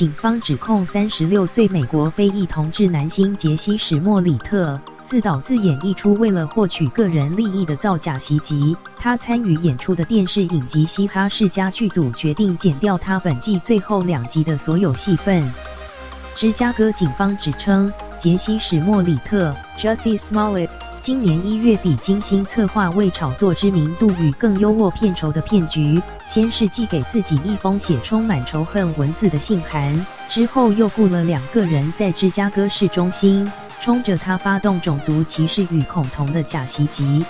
警方指控36岁美国非裔同志男星杰西·史莫里特自导自演一出为了获取个人利益的造假袭击。他参与演出的电视影集《嘻哈世家》剧组决定剪掉他本季最后2集的所有戏份。芝加哥警方指称，杰西·史莫里特 （Jussie Smollett） 今年1月底精心策划为炒作知名度与更优渥片酬的骗局，先是寄给自己一封写充满仇恨文字的信函，之后又雇了2个人在芝加哥市中心冲着他发动种族歧视与恐同的假袭击。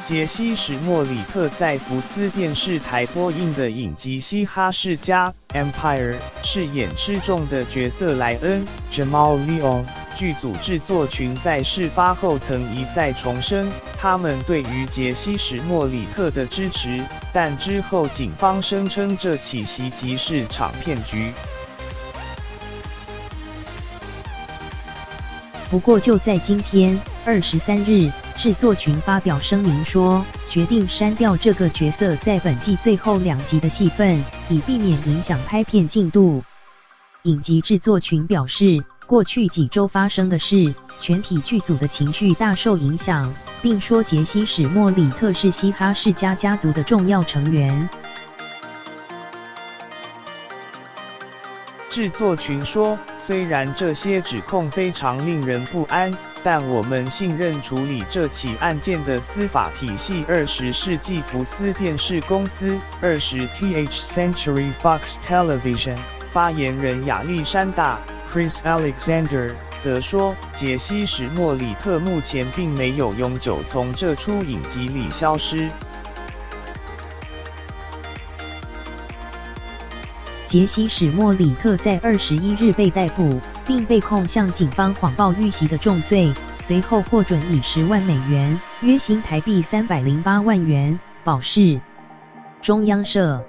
杰西·史莫里特在福斯电视台播映的影集《嘻哈世家》（Empire） 饰演吃重的角色莱恩 （Jamal Leon）。剧组制作群在事发后曾一再重申他们对于杰西·史莫里特的支持，但之后警方声称这起袭击是场骗局。不过就在今天23日，制作群发表声明说，决定删掉这个角色在本季最后2集的戏份，以避免影响拍片进度。影集制作群表示，过去几周发生的事，全体剧组的情绪大受影响，并说杰西·史莫里特是嘻哈世家家族的重要成员。制作群说，虽然这些指控非常令人不安，但我们信任处理这起案件的司法体系。20世纪福斯电视公司 20th Century Fox Television 发言人亚历山大 Chris Alexander 则说，杰西·史莫里特目前并没有永久从这出影集里消失。杰西·史莫里特在21日被逮捕，并被控向警方谎报遇袭的重罪，随后获准以10万美元（约新台币308万元）保释。中央社